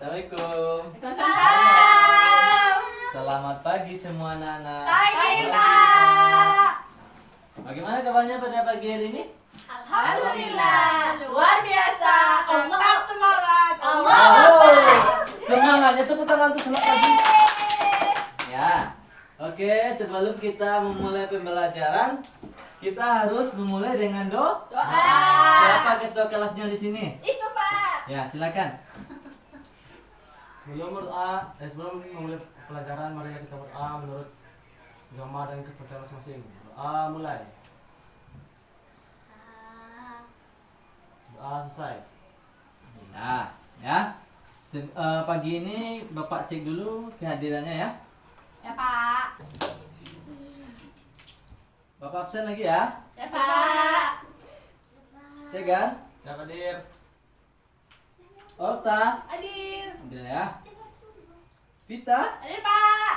Assalamualaikum. Waalaikumsalam. Selamat pagi semua anak-anak. Pagi, Pak. Bagaimana kabarnya pada pagi hari ini? Alhamdulillah, luar biasa. Tetap semangat. Allah Semangatnya tepuk tangan untuk selamat pagi. Ya. Oke, sebelum kita memulai pembelajaran, kita harus memulai dengan doa. Siapa ketua kelasnya di sini? Itu, Pak. Ya, silakan. Sebelum memulai pelajaran, mari kita berdoa menurut agama dan kepercayaan masing-masing. Doa mulai. Doa selesai. Nah, ya. Pagi ini Bapak cek dulu kehadirannya ya. Ya, Pak. Bapak absen lagi ya. Ya, Pak. Cek kan? Ya, hadir. Ota. Hadir. Alhamdulillah ya. Vita. Hadir, Pak.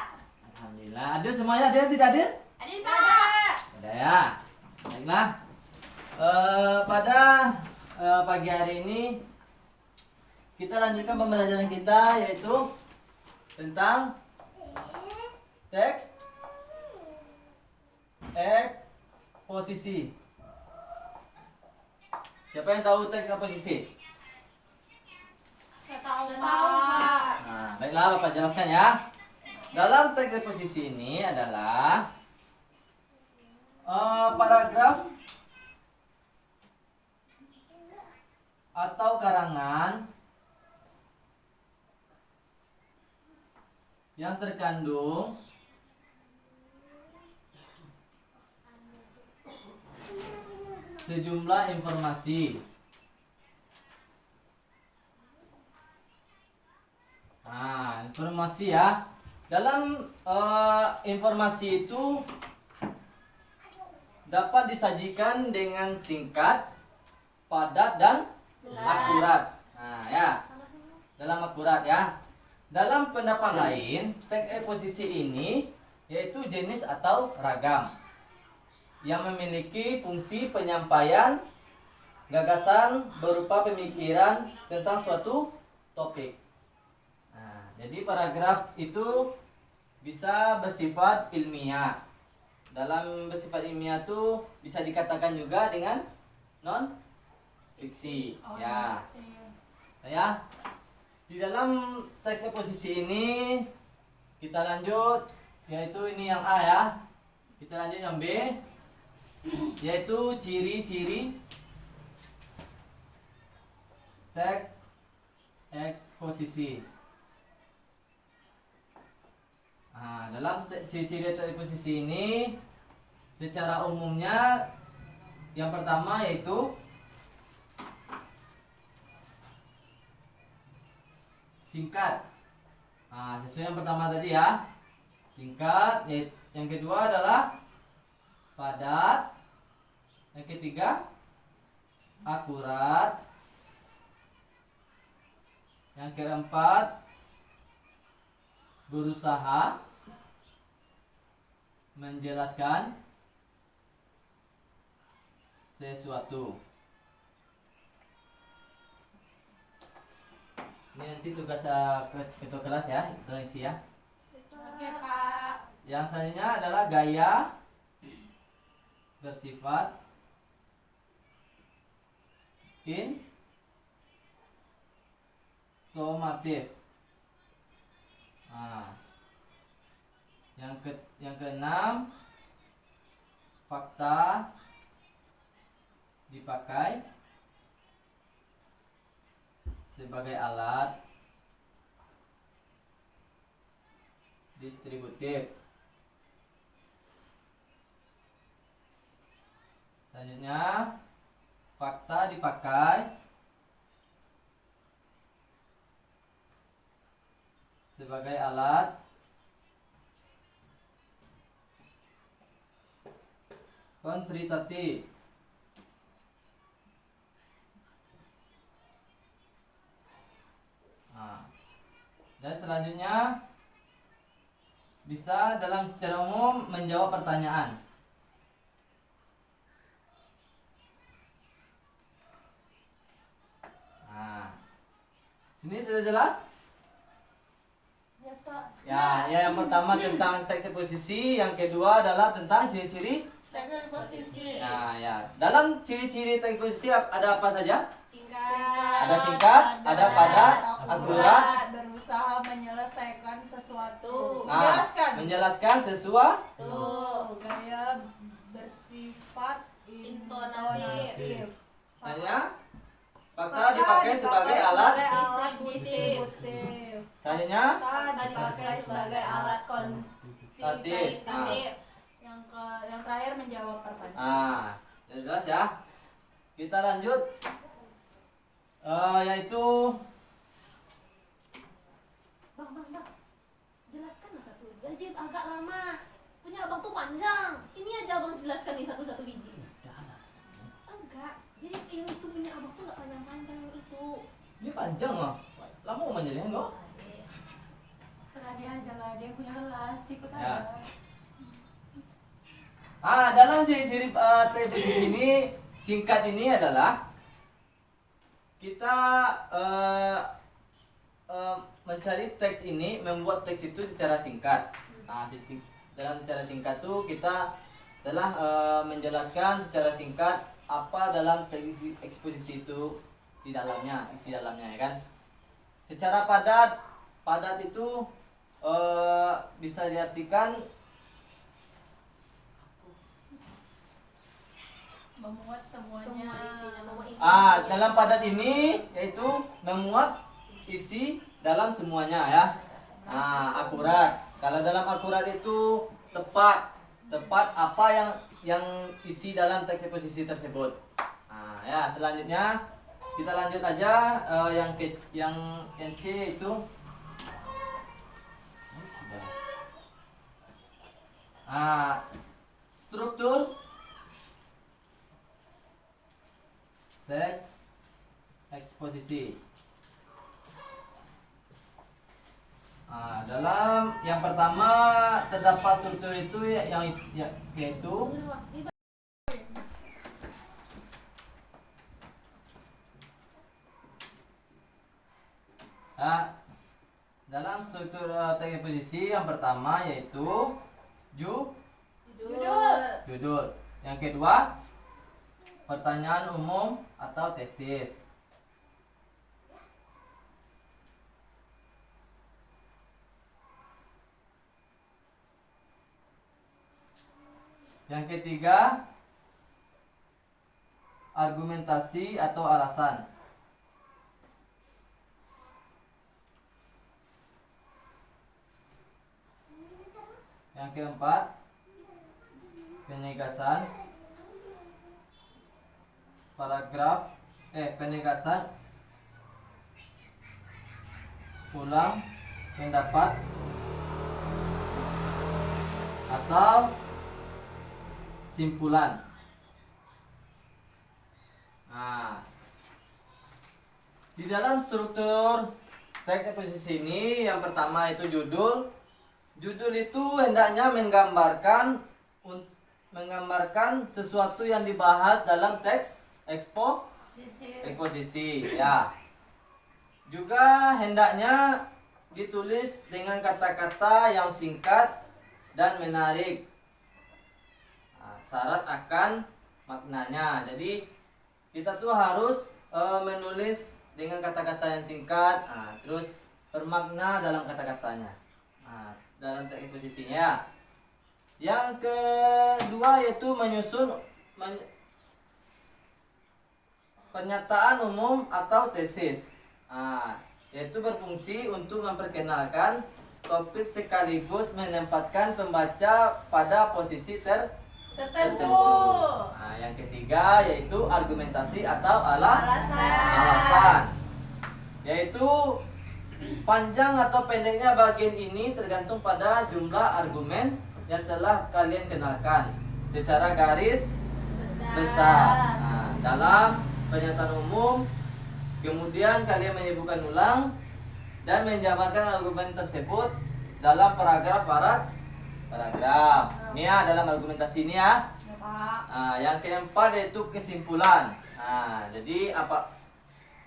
Alhamdulillah. Hadir semuanya, ada yang tidak hadir? Hadir, Pak. Ada ya. Baiklah. Pada pagi hari ini kita lanjutkan pembelajaran kita, yaitu tentang teks posisi. Siapa yang tahu teks posisi? Saya tahu, Pak. Nah, baiklah Bapak jelaskan ya. Dalam teks posisi ini adalah paragraf atau karangan yang terkandung sejumlah informasi. Nah, informasi ya. Dalam informasi itu dapat disajikan dengan singkat, padat dan akurat. Nah, ya. Dalam akurat ya. Dalam pendapat lain, teks posisi ini yaitu jenis atau ragam yang memiliki fungsi penyampaian gagasan berupa pemikiran tentang suatu topik. Nah, jadi paragraf itu bisa bersifat ilmiah. Dalam bersifat ilmiah itu bisa dikatakan juga dengan non fiksi. Ya. Ya. Di dalam teks posisi ini kita lanjut, yaitu ini yang A ya. Kita lanjut yang B, yaitu ciri-ciri teks eksposisi. Nah, dalam ciri-ciri teks eksposisi ini secara umumnya yang pertama yaitu singkat. Nah, sesuai yang pertama tadi ya. Singkat. Yang kedua adalah padat. Yang ketiga akurat. Yang keempat berusaha menjelaskan sesuatu. Ini nanti tugas ketua kelas ya, kita isi ya. Oke, Pak. Yang selanjutnya adalah gaya bersifat informatif. Nah, yang keenam, fakta dipakai sebagai alat distributif. Selanjutnya, fakta dipakai sebagai alat kuantitatif. Dan selanjutnya bisa dalam secara umum menjawab pertanyaan. Nah, sini sudah jelas? Ya, yang pertama tentang teks eksposisi, yang kedua adalah tentang ciri-ciri. Teks posisi. Nah, ya. Dalam ciri-ciri teks eksposisi ada apa saja? Singkat. Ada singkat, ada padat, akurat, berusaha menyelesaikan sesuatu. menjelaskan sesuatu. Tuh. Gaya bersifat Intonatif. Misalnya, fakta dipakai sebagai alat. distributif. Selanjutnya, Fakta dipakai sebagai alat kuantitatif. Kuantitatif. Yang terakhir menjawab pertanyaan. Jelas ya. Kita lanjut. Yaitu Bang. Jelaskan satu. Jadi agak lama. Punya abang tuh panjang. Ini aja abang jelaskan nih satu-satu biji. Enggak. Jadi yang itu punya abang tuh enggak panjang-panjang yang itu. ini panjang loh. Lama manjanya enggak? Serah dia aja lah, dia punya kelas, ikut Ya. aja. Dalam ciri-ciri teks posisi ini singkat ini adalah kita mencari teks ini, membuat teks itu secara singkat. Dalam secara singkat tuh kita telah menjelaskan secara singkat apa dalam teks eksposisi itu di dalamnya, isi dalamnya ya kan. Secara padat itu bisa diartikan Memuat semuanya. Semua isinya mau inti. dalam padat ini yaitu memuat isi dalam semuanya ya. Akurat. Kalau dalam akurat itu tepat apa yang isi dalam teks eksposisi tersebut. Ya, selanjutnya kita lanjut aja yang C itu struktur teks eksposisi. Dalam yang pertama terdapat struktur itu yaitu dalam struktur teks eksposisi yang pertama yaitu judul. Yang kedua pertanyaan umum atau tesis. Yang ketiga argumentasi atau alasan. Yang keempat penegasan penegasan ulang pendapat atau simpulan. Di dalam struktur teks eksposisi ini yang pertama itu judul. Judul itu hendaknya menggambarkan sesuatu yang dibahas dalam teks eksposisi ya. Juga hendaknya ditulis dengan kata-kata yang singkat dan menarik. Syarat akan maknanya. Jadi kita tuh harus menulis dengan kata-kata yang singkat, terus bermakna dalam kata-katanya. Dalam teks eksposisinya. Yang kedua yaitu menyusun pernyataan umum atau tesis. Yaitu berfungsi untuk memperkenalkan topik sekaligus menempatkan pembaca pada posisi tertentu. Yang ketiga yaitu argumentasi atau alasan. Yaitu panjang atau pendeknya bagian ini tergantung pada jumlah argumen yang telah kalian kenalkan secara garis besar. Dalam pernyataan umum, kemudian kalian menyebutkan ulang dan menjabarkan argumen tersebut dalam paragraf. Ini ya dalam argumentasi ini ya. Yang keempat yaitu kesimpulan. Jadi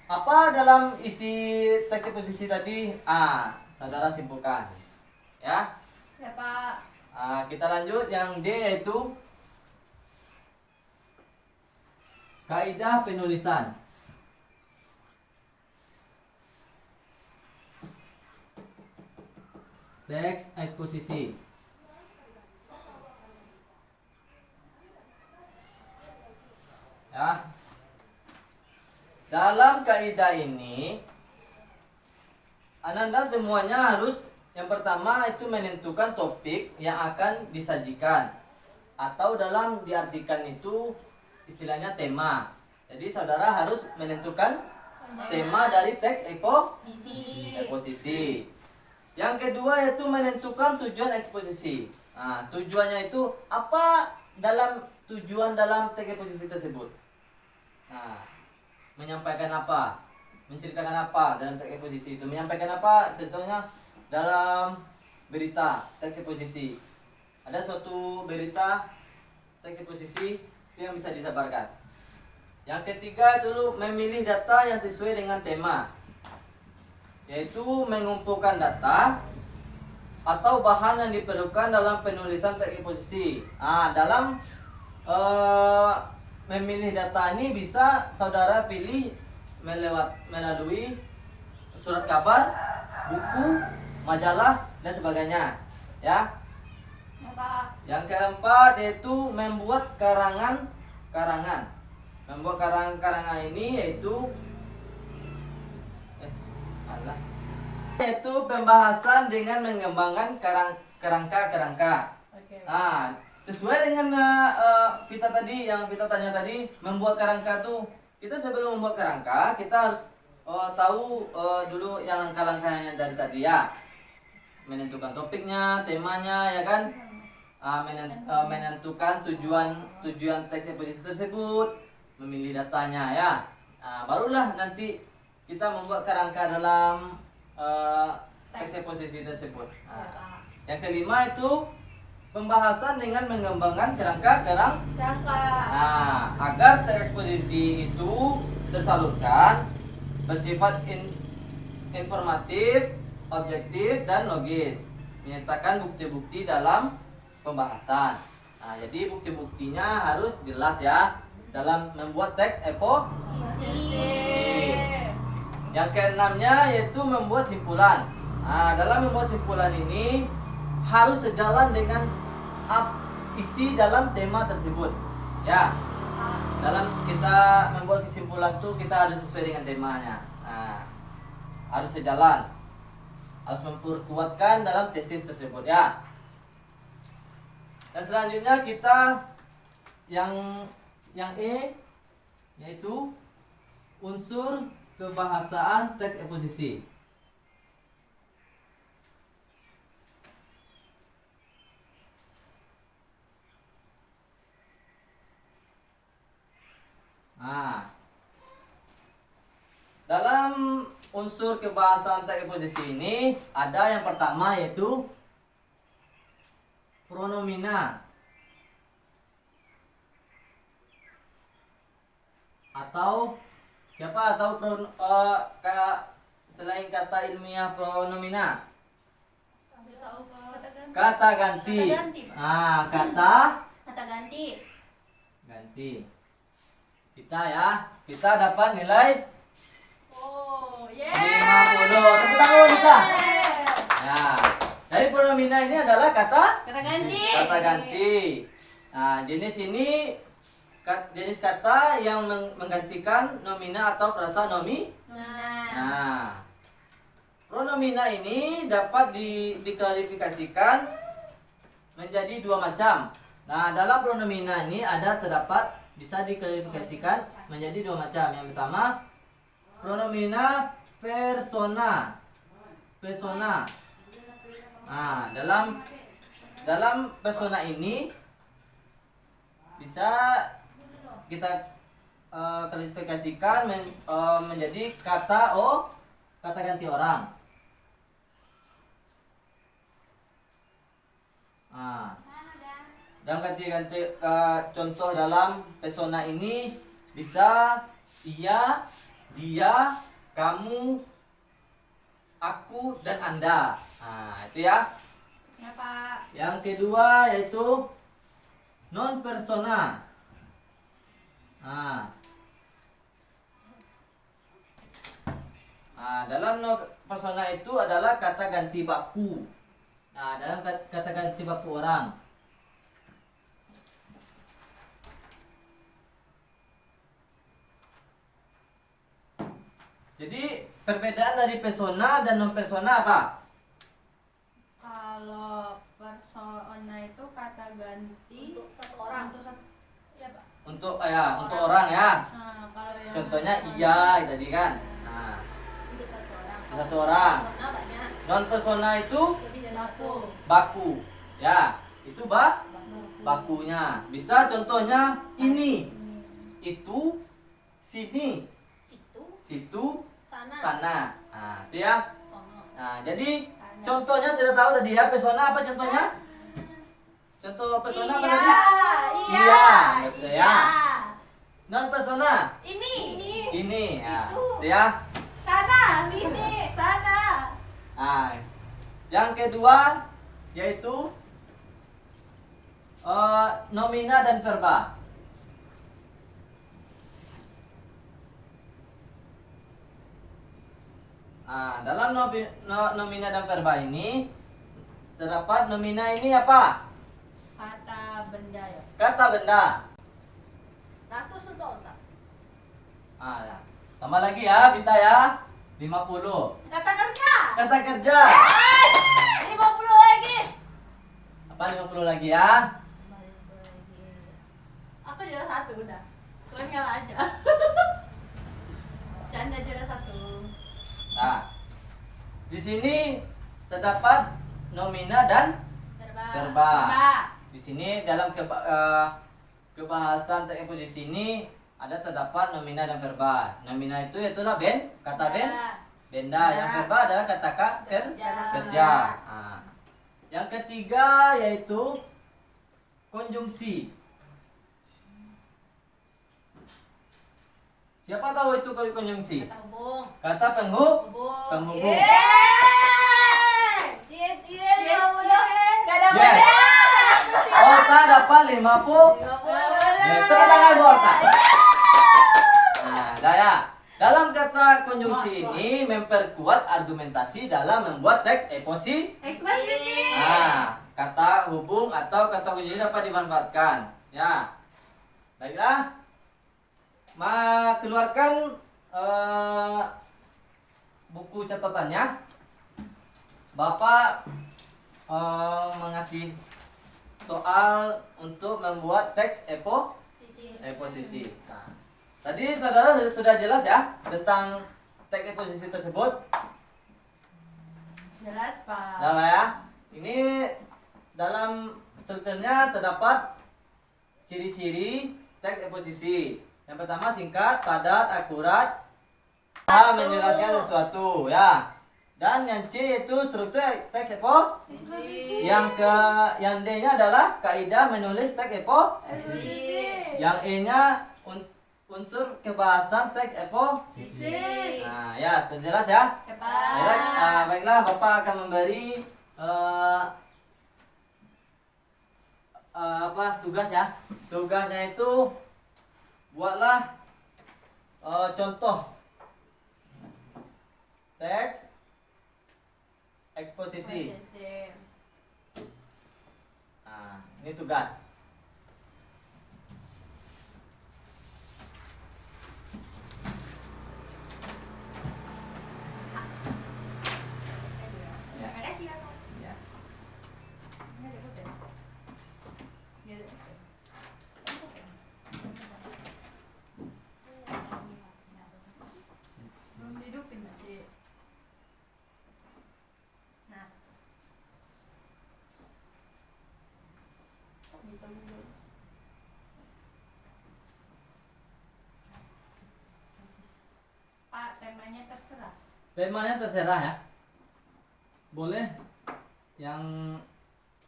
apa dalam isi teks eksposisi tadi? Saudara simpulkan. Ya. Ya Pak. Kita lanjut yang D, yaitu kaidah penulisan. Teks eksposisi. Ya. Dalam kaidah ini, Ananda semuanya harus yang pertama itu menentukan topik yang akan disajikan, atau dalam diartikan itu istilahnya tema. Jadi saudara harus menentukan tema dari teks eksposisi. Yang kedua yaitu menentukan tujuan eksposisi. Nah, tujuannya itu apa dalam tujuan dalam teks eksposisi tersebut. Nah, menyampaikan apa, menceritakan apa dalam teks eksposisi itu, menyampaikan apa. Contohnya dalam berita teks eksposisi, ada suatu berita teks eksposisi itu yang bisa disabarkan. Yang ketiga itu memilih data yang sesuai dengan tema, yaitu mengumpulkan data atau bahan yang diperlukan dalam penulisan teks eksposisi. Dalam memilih data ini bisa saudara pilih melalui surat kabar, buku, majalah dan sebagainya, ya. Ya Pak. Yang keempat yaitu membuat karangan. Membuat karangan ini yaitu yaitu pembahasan dengan mengembangkan kerangka. Oke. Sesuai dengan Vita tadi, yang Vita tanya tadi, membuat kerangka tuh, kita sebelum membuat kerangka kita harus tahu dulu yang langkah-langkahnya dari tadi, ya. Menentukan topiknya, temanya, ya kan. Menentukan tujuan teks eksposisi tersebut, memilih datanya, ya. Barulah nanti kita membuat kerangka dalam teks eksposisi tersebut. Yang kelima itu pembahasan dengan mengembangkan kerangka. Agar teks eksposisi itu tersalurkan, bersifat informatif, objektif dan logis, menyertakan bukti-bukti dalam pembahasan. Jadi bukti-buktinya harus jelas, ya, dalam membuat teks eksposisi. Yang keenamnya yaitu membuat simpulan. Dalam membuat simpulan ini harus sejalan dengan isi dalam tema tersebut, ya. Dalam kita membuat kesimpulan tuh kita harus sesuai dengan temanya. Harus sejalan, harus memperkuatkan dalam tesis tersebut, ya. Dan selanjutnya kita yang E, yaitu unsur kebahasaan teks eksposisi. Dalam unsur kebahasaan teks eksposisi ini ada yang pertama yaitu pronomina atau selain kata ilmiah pronomina, kata ganti. Kata ganti. Kita dapat nilai 50. Tepuk tangan kita. Dari pronomina ini adalah kata ganti. Jenis kata yang menggantikan nomina atau frasa pronomina ini dapat diklarifikasikan menjadi dua macam. Dalam pronomina ini bisa diklarifikasikan menjadi dua macam. Yang pertama, pronomina persona. Dalam persona ini bisa kita klasifikasikan menjadi kata ganti orang. Dalam ganti contoh dalam persona ini bisa ia, dia, kamu, aku dan Anda. Itu, ya. Ya Pak. Yang kedua yaitu non persona. Dalam non persona itu adalah kata ganti baku. Dalam kata ganti baku orang. Jadi perbedaan dari persona dan non persona apa? Kalau persona itu kata ganti Untuk satu orang. Untuk satu. Ya Pak. Untuk orang ya. Kalau yang Contohnya persona- iya tadi kan. Untuk satu orang. Untuk satu orang. Persona banyak. Non persona itu Lebih dari satu. baku. Ya, itu Baku. bakunya. Bisa contohnya ini, itu, sini, Situ. situ, Sana. sana. Itu ya. Sono. Jadi contohnya sudah tahu tadi ya. Persona apa contohnya? Contoh persona apa tadi? Iya, betul ya. Non persona Ini. ini ya. Itu. Itu ya. Sana, sini, sana. Yang kedua yaitu nomina dan verba. Dalam nomina dan verba ini terdapat nomina ini apa? Kata benda ya. Kata benda. Ratus untuk otak. Ya. Tambah lagi ya, Vita ya. 50. Kata kerja. Kata kerja. 50 lagi. Apa 50 lagi ya? Apa juara satu udah. Kalian ngalah aja. Canda juara satu. Di sini terdapat nomina dan verba. Mbak. Di sini dalam kebahasan teks posisi ini ada terdapat nomina dan verba. Nomina itu itulah kata benda. Yang verba adalah kata kerja. Yang ketiga yaitu konjungsi. Siapa tahu itu konjungsi? Kata hubung. Kata penghubung. Hubung. Cie. Gak ada Yes. Orta dapat 50. Tepuk tangan buat Orta. Daya. Dalam kata konjungsi ini memperkuat argumentasi dalam membuat teks eksposisi. Eksposisi. Kata hubung atau kata konjungsi dapat dimanfaatkan. Ya. Baiklah. Keluarkan buku catatannya. Bapak mengasih soal untuk membuat teks eksposisi. Tadi saudara sudah jelas ya tentang teks eksposisi tersebut. Jelas Pak. Nah ya, ini dalam strukturnya terdapat ciri-ciri teks eksposisi. Yang pertama singkat, padat, akurat, menjelaskan sesuatu ya. Dan yang C itu struktur teks eksposisi. Yang D-nya adalah kaidah menulis teks eksposisi. Yang E-nya unsur kebahasan teks eksposisi. Ya, sudah jelas ya. Baiklah, Bapak akan memberi tugas ya. Tugasnya itu buatlah contoh teks eksposisi. Ini tugas. Ya. Belum hidupin masih. Nah. Bisa dulu. Pak, temanya terserah. Temanya terserah ya. Boleh yang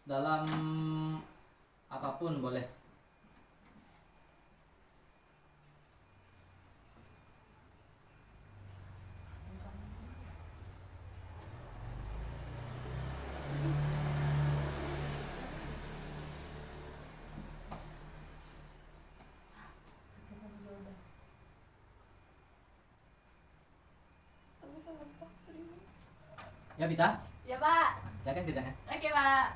dalam apapun boleh. Ya Bita, Ya Pak. silakan kerjakan. Oke Pak.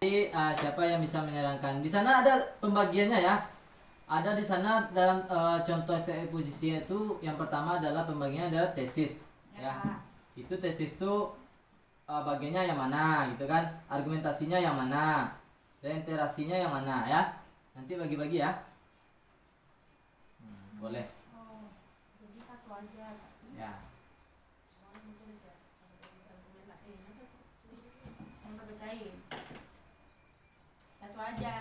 Jadi siapa yang bisa menyerangkan? Di sana ada pembagiannya ya. Ada di sana dalam contoh posisi itu yang pertama adalah pembagiannya adalah tesis ya. Itu tesis itu bagiannya yang mana gitu kan? Argumentasinya yang mana? Reiterasinya yang mana ya? Nanti bagi-bagi ya. Boleh. Oh, jadi satu aja. Ya. Yang kebacain. Satu aja.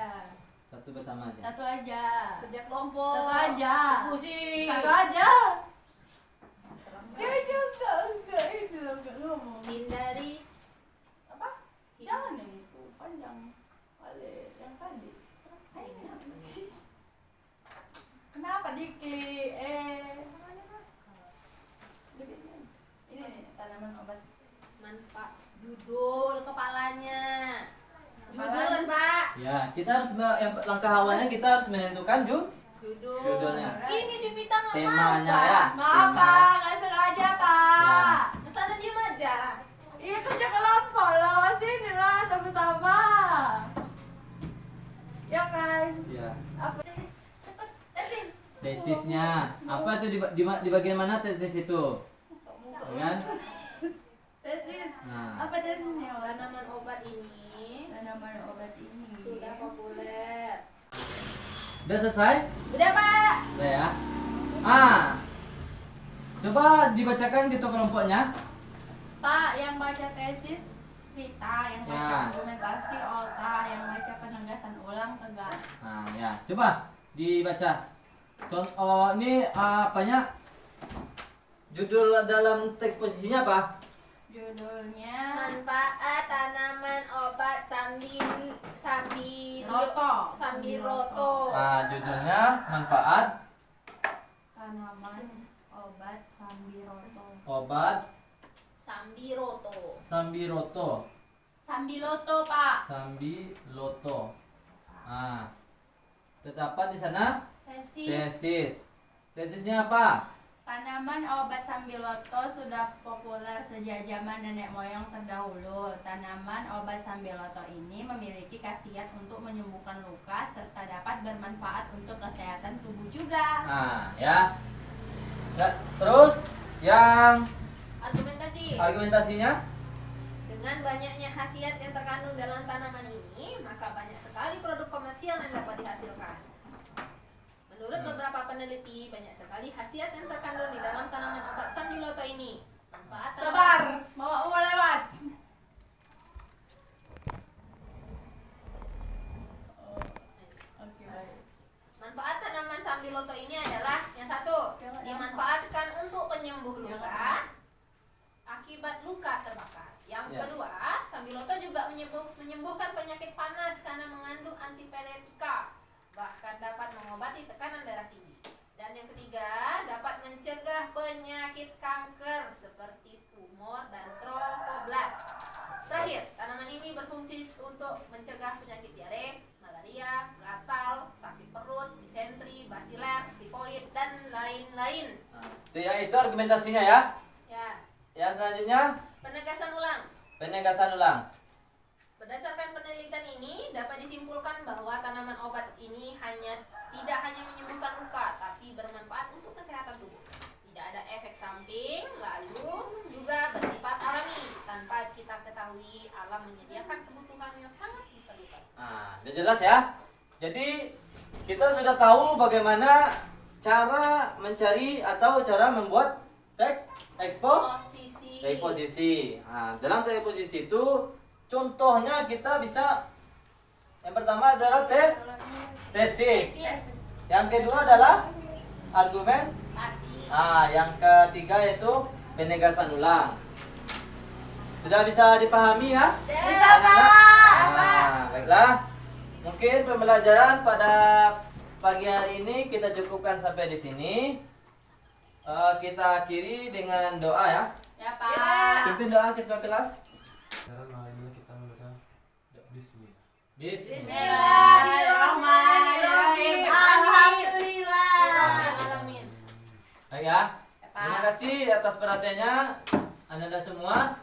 Satu bersama aja. Satu aja. Kerja kelompok. Satu aja. Diskusi. Satu aja. Serem Ya banget. enggak itu enggak ngomong. Hindari. Apa? Jangan yang itu panjang. Oleh yang tadi. Ini apa sih? Kenapa diklik? Ini nih, tanaman obat. Manfaat. Judul kepalanya. Judul Mbak. Ya, kita harus yang langkah awalnya kita harus menentukan Judul. Judulnya. Ini si Pita nggak temanya mau, ya. Pak. Maaf Tema. Pak, nggak sengaja Pak. Masa ada diem aja. Iya kerja kelompok loh, sini lah sama-sama. Ya kan? Ya. Apa? Tesis. Cepet. Tesis. Tesisnya apa tuh di bagian mana tesis itu? Ya kan? Tesis. Nah, Apa tesisnya? Tanaman obat ini Tanaman obat ini. sudah populer. udah selesai? Udah Pak. Udah ya. Coba dibacakan gitu kelompoknya. Pak, yang baca tesis Vita, yang baca Ya. argumentasi Olta, yang baca penegasan ulang Tegar. Nah, ya. Coba dibaca. Contoh ini apanya? Judul dalam teks posisinya apa? Judulnya Manfaat tanaman obat sambiroto. Nah, judulnya manfaat tanaman obat sambiroto. obat Sambiroto. sambiroto. Sambiloto, Pak. Sambiloto. Nah, terdapat di sana Tesis. Tesisnya apa? Tanaman obat sambiloto sudah populer sejak zaman nenek moyang terdahulu. Tanaman obat sambiloto ini memiliki khasiat untuk menyembuhkan luka serta dapat bermanfaat untuk kesehatan tubuh juga. Nah, ya. Terus yang Argumentasi. argumentasinya? Dengan banyaknya khasiat yang terkandung dalam tanaman ini, maka banyak sekali produk komersial yang dapat dihasilkan. Menurut beberapa peneliti, banyak sekali khasiat yang terkandung di dalam tanaman obat sambiloto ini. Manfaat tanaman- mau lewat. Manfaat tanaman sambiloto ini adalah yang satu, dimanfaatkan untuk penyembuh luka akibat luka terbakar. Yang Ya. kedua, sambiloto juga menyembuhkan penyakit panas karena mengandung antipiretika, bahkan dapat mengobati tekanan darah tinggi. Dan yang ketiga, dapat mencegah penyakit kanker seperti tumor dan tromboblas. Terakhir, tanaman ini berfungsi untuk mencegah penyakit diare, malaria, gatal, sakit perut, disentri, basiler, tifoid, dan lain-lain. Itu argumentasinya ya. Ya, Yang selanjutnya penegasan ulang. penegasan ulang. Berdasarkan penelitian ini, dapat disimpulkan bahwa tanaman obat ini tidak hanya menyembuhkan luka, tapi bermanfaat untuk kesehatan tubuh. Tidak ada efek samping, lalu juga bersifat alami. Tanpa kita ketahui, alam menyediakan kebutuhan yang sangat diperlukan. Nah, udah jelas ya. Jadi kita sudah tahu bagaimana cara mencari atau cara membuat teks eksposisi. Nah, dalam teks eksposisi itu contohnya kita bisa yang pertama adalah tesis. Yang kedua adalah argumentasi. Yang ketiga itu penegasan ulang. Sudah bisa dipahami ya? Bisa, Pak. Baiklah. Mungkin pembelajaran pada pagi hari ini kita cukupkan sampai di sini. Kita akhiri dengan doa ya. Ya Pak. Pimpin doa ketua kelas. Sekarang marilah kita membaca Bismillah. Bismillahirrahmanirrahim. Alhamdulillah. Alamin. Baik ya. Terima kasih atas perhatiannya Anda semua.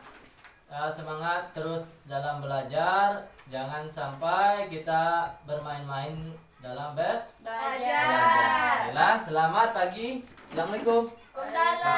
Semangat terus dalam belajar. Jangan sampai kita bermain-main dalam belajar. Belajar. Baiklah, selamat pagi. Assalamualaikum. Waalaikumsalam.